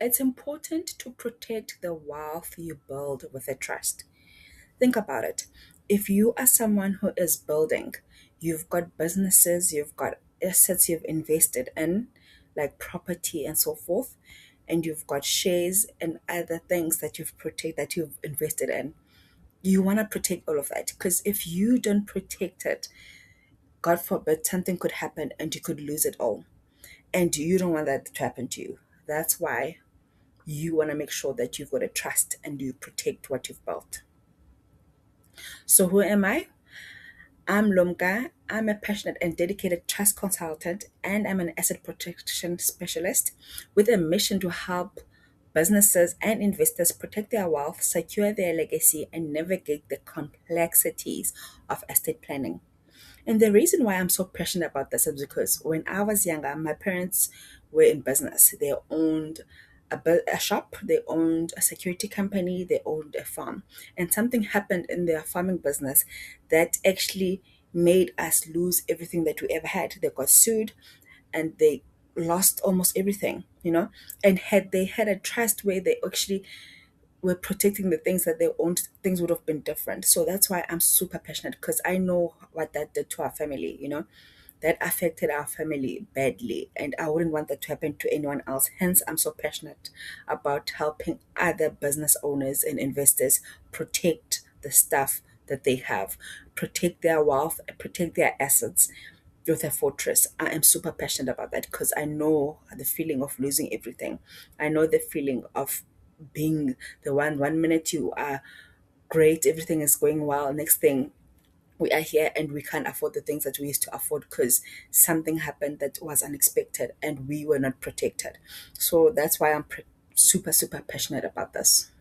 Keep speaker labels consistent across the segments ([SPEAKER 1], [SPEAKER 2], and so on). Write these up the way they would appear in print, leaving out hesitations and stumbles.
[SPEAKER 1] It's important to protect the wealth you build with a trust. Think about it. If you are someone who is building, you've got businesses, you've got assets you've invested in, like property and so forth, and you've got shares and other things that you've invested in. You want to protect all of that because if you don't protect it, God forbid something could happen and you could lose it all. And you don't want that to happen to you. That's why you want to make sure that you've got a trust and you protect what you've built. So who am I? I'm Lumka. I'm a passionate and dedicated trust consultant, and I'm an asset protection specialist with a mission to help businesses and investors protect their wealth, secure their legacy, and navigate the complexities of estate planning. And the reason why I'm so passionate about this is because when I was younger, my parents were in business. They owned a shop, they owned a security company, they owned a farm. And something happened in their farming business that actually made us lose everything that we ever had. They got sued and they lost almost everything, you know. And had they had a trust where they actually were protecting the things that they owned, things would have been different. So that's why I'm super passionate because I know what that did to our family, you know. That affected our family badly, and I wouldn't want that to happen to anyone else. Hence, I'm so passionate about helping other business owners and investors protect the stuff that they have, protect their wealth, protect their assets with a fortress. I am super passionate about that because I know the feeling of losing everything. I know the feeling of being the one minute you are great, everything is going well, next thing we are here and we can't afford the things that we used to afford because something happened that was unexpected and we were not protected. So that's why I'm super passionate about this.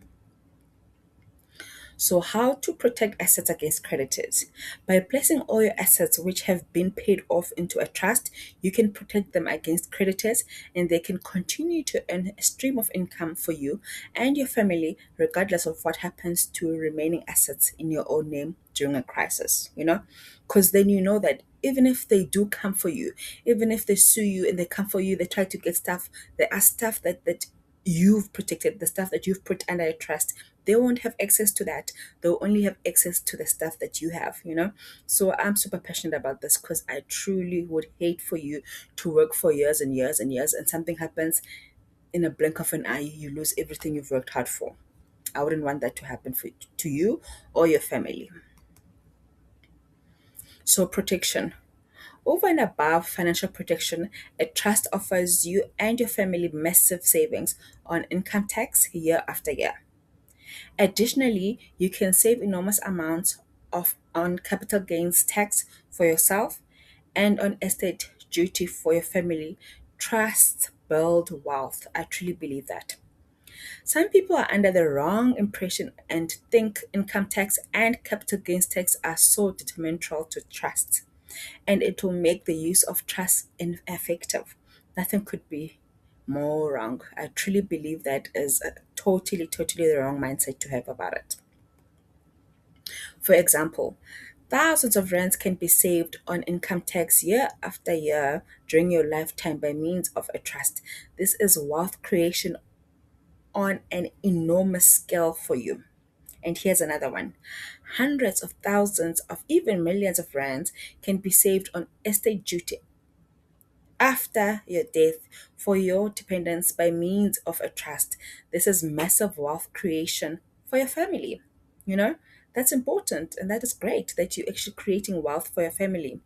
[SPEAKER 1] So, how to protect assets against creditors? By placing all your assets which have been paid off into a trust, you can protect them against creditors and they can continue to earn a stream of income for you and your family, regardless of what happens to remaining assets in your own name during a crisis, you know? Because then you know that even if they do come for you, even if they sue you and they come for you, they try to get stuff, there are stuff that you've protected, the stuff that you've put under a trust, they won't have access to that. They'll only have access to the stuff that you have, you know? So I'm super passionate about this because I truly would hate for you to work for years and years and years and something happens in a blink of an eye, you lose everything you've worked hard for. I wouldn't want that to happen to you or your family. So, protection. Over and above financial protection, a trust offers you and your family massive savings on income tax year after year. Additionally, you can save enormous amounts of on capital gains tax for yourself and on estate duty for your family. Trusts build wealth. I truly believe that. Some people are under the wrong impression and think income tax and capital gains tax are so detrimental to trusts and it will make the use of trust ineffective. Nothing could be more wrong. I truly believe that is a totally the wrong mindset to have about it. For example, thousands of rands can be saved on income tax year after year during your lifetime by means of a trust. This is wealth creation on an enormous scale for you. And here's another one. Hundreds of thousands of even millions of rands can be saved on estate duty after your death for your dependents by means of a trust. This is massive wealth creation for your family. You know, that's important and that is great that you're actually creating wealth for your family.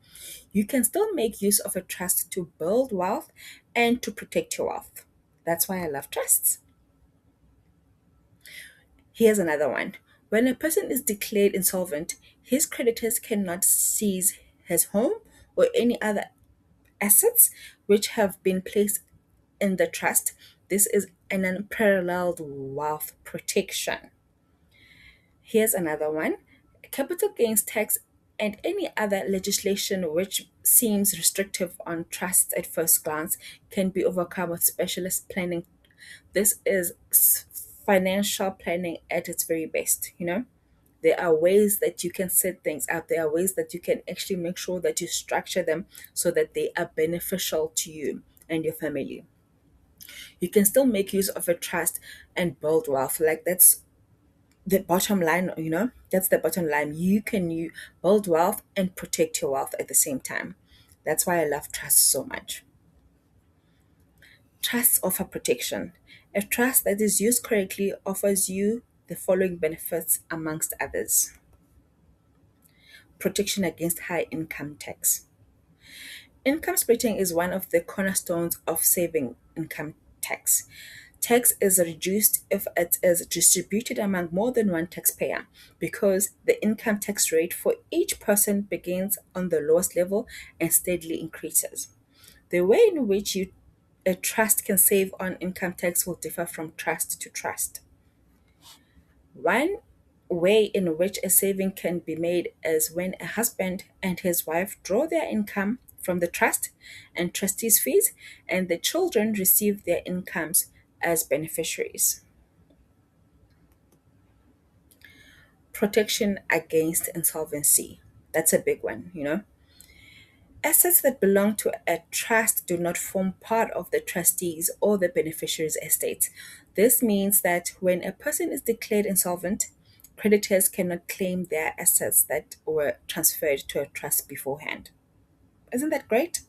[SPEAKER 1] You can still make use of a trust to build wealth and to protect your wealth. That's why I love trusts. Here's another one. When a person is declared insolvent, his creditors cannot seize his home or any other assets which have been placed in the trust. This is an unparalleled wealth protection. Here's another one. Capital gains tax and any other legislation which seems restrictive on trusts at first glance can be overcome with specialist planning. This is financial planning at its very best, you know? There are ways that you can set things up. There are ways that you can actually make sure that you structure them so that they are beneficial to you and your family. You can still make use of a trust and build wealth. Like that's the bottom line, that's the bottom line. You build wealth and protect your wealth at the same time. That's why I love trust so much. Trusts offer protection. A trust that is used correctly offers you the following benefits, amongst others: protection against high income tax. Income splitting is one of the cornerstones of saving income tax. Tax is reduced if it is distributed among more than one taxpayer because the income tax rate for each person begins on the lowest level and steadily increases. The way in which a trust can save on income tax will differ from trust to trust. One way in which a saving can be made is when a husband and his wife draw their income from the trust and trustees' fees, and the children receive their incomes as beneficiaries. Protection against insolvency. That's a big one. Assets that belong to a trust do not form part of the trustees or the beneficiary's estate. This means that when a person is declared insolvent, creditors cannot claim their assets that were transferred to a trust beforehand. Isn't that great?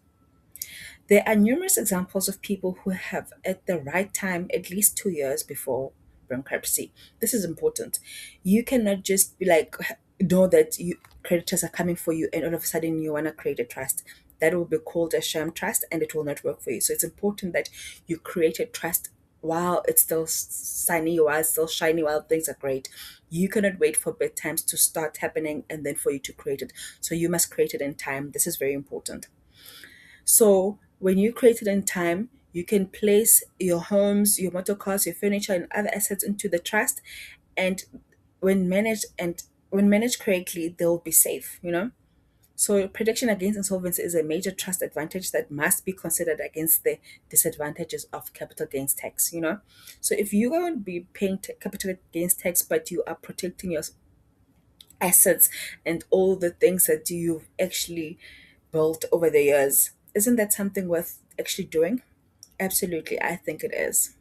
[SPEAKER 1] There are numerous examples of people who have, at the right time, at least 2 years before bankruptcy. This is important. You cannot just be like, know that creditors are coming for you, and all of a sudden you want to create a trust. That will be called a sham trust, and it will not work for you. So it's important that you create a trust while it's still sunny, while it's still shiny, while things are great. You cannot wait for bad times to start happening and then for you to create it. So you must create it in time. This is very important. So when you create it in time, you can place your homes, your motor cars, your furniture, and other assets into the trust, and when managed correctly, they'll be safe. So protection against insolvency is a major trust advantage that must be considered against the disadvantages of capital gains tax. So if you're going to be paying capital gains tax, but you are protecting your assets and all the things that you've actually built over the years, isn't that something worth actually doing? Absolutely, I think it is.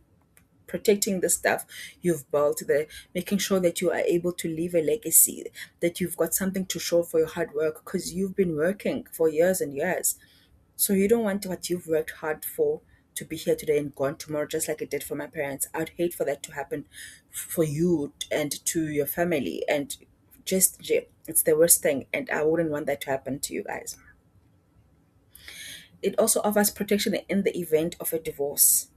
[SPEAKER 1] Protecting the stuff you've built, the making sure that you are able to leave a legacy, that you've got something to show for your hard work because you've been working for years and years. So you don't want what you've worked hard for to be here today and gone tomorrow, just like it did for my parents. I'd hate for that to happen for you and to your family. And it's the worst thing. And I wouldn't want that to happen to you guys. It also offers protection in the event of a divorce.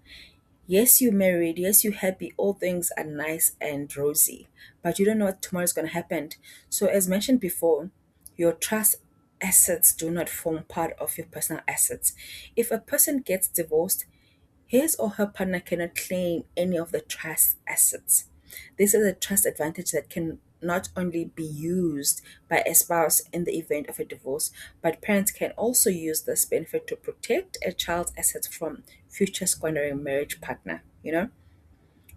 [SPEAKER 1] Yes, you married, yes, you happy, all things are nice and rosy, but you don't know what tomorrow is going to happen. So, as mentioned before, your trust assets do not form part of your personal assets. If a person gets divorced, his or her partner cannot claim any of the trust assets. This is a trust advantage that can not only be used by a spouse in the event of a divorce, but parents can also use this benefit to protect a child's assets from future squandering marriage partner.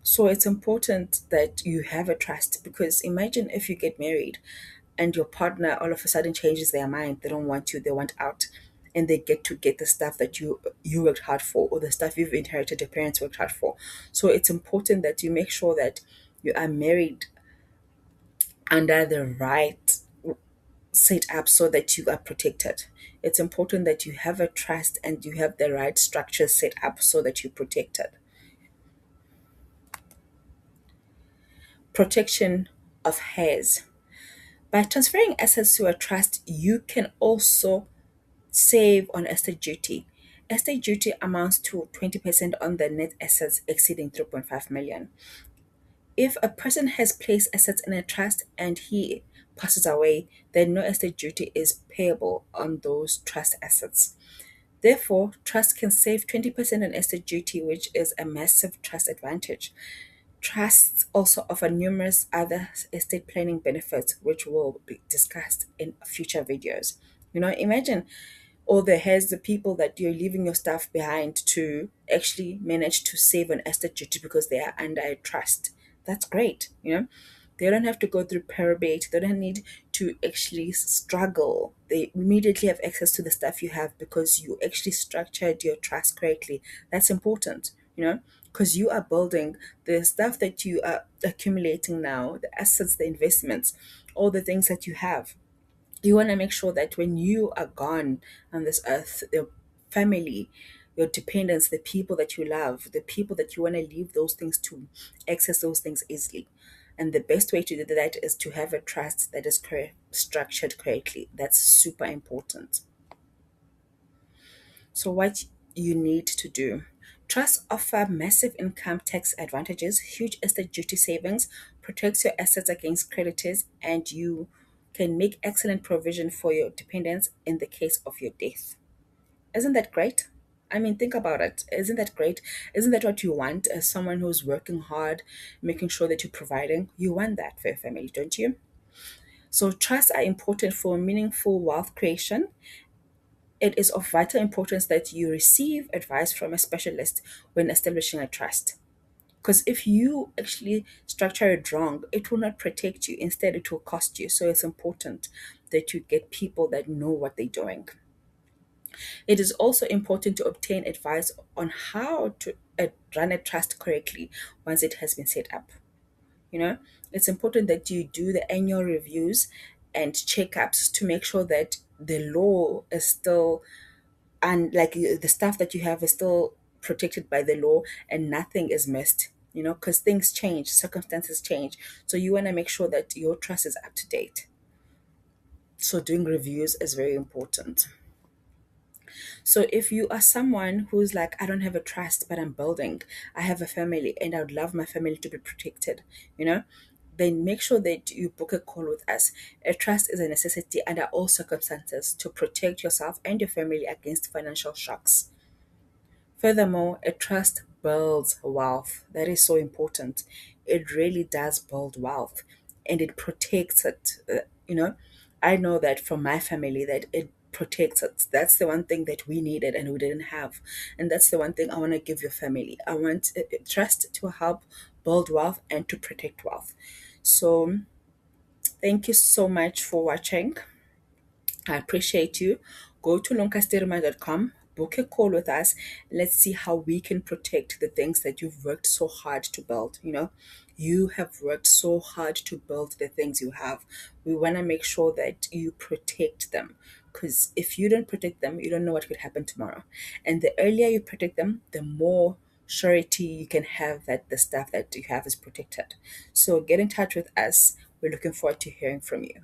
[SPEAKER 1] So it's important that you have a trust because imagine if you get married and your partner all of a sudden changes their mind, they don't want you, they want out, and they get the stuff that you worked hard for, or the stuff you've inherited your parents worked hard for. So it's important that you make sure that you are married under the right setup so that you are protected. It's important that you have a trust and you have the right structure set up so that you're protected. Protection of heirs. By transferring assets to a trust, you can also save on estate duty. Estate duty amounts to 20% on the net assets exceeding 3.5 million. If a person has placed assets in a trust and he passes away, then no estate duty is payable on those trust assets. Therefore, trust can save 20% on estate duty, which is a massive trust advantage. Trusts also offer numerous other estate planning benefits, which will be discussed in future videos. Imagine all the people that you're leaving your stuff behind to actually manage to save on estate duty because they are under a trust. That's great. They don't have to go through probate. They don't need to actually struggle. They immediately have access to the stuff you have because you actually structured your trust correctly. That's important. because you are building the stuff that you are accumulating now, the assets, the investments, all the things that you have. You want to make sure that when you are gone on this earth, your family, your dependents, the people that you love, the people that you want to leave those things to, access those things easily. And the best way to do that is to have a trust that is structured correctly. That's super important. So, what you need to do: trusts offer massive income tax advantages, huge estate duty savings, protects your assets against creditors, and you can make excellent provision for your dependents in the case of your death. Isn't that great? I mean, think about it. Isn't that great? Isn't that what you want as someone who's working hard, making sure that you're providing? You want that for your family, don't you? So, trusts are important for meaningful wealth creation. It is of vital importance that you receive advice from a specialist when establishing a trust. Because if you actually structure it wrong, it will not protect you. Instead, it will cost you. So it's important that you get people that know what they're doing. It is also important to obtain advice on how to run a trust correctly once it has been set up. You know, it's important that you do the annual reviews and checkups to make sure that the law is still, and like the stuff that you have is still protected by the law and nothing is missed, because things change, circumstances change. So you want to make sure that your trust is up to date. So doing reviews is very important. So if you are someone who's like, I don't have a trust, but I'm building, I have a family and I would love my family to be protected, you know, then make sure that you book a call with us. A trust is a necessity under all circumstances to protect yourself and your family against financial shocks. Furthermore, a trust builds wealth. That is so important. It really does build wealth and it protects it. I know that from my family that it protects it. That's the one thing that we needed and we didn't have. And that's the one thing I want to give your family. I want trust to help build wealth and to protect wealth. So, thank you so much for watching. I appreciate you. Go to lonkastirma.com, book a call with us. Let's see how we can protect the things that you've worked so hard to build. You have worked so hard to build the things you have. We want to make sure that you protect them. Because if you don't protect them, you don't know what could happen tomorrow. And the earlier you protect them, the more surety you can have that the stuff that you have is protected. So get in touch with us. We're looking forward to hearing from you.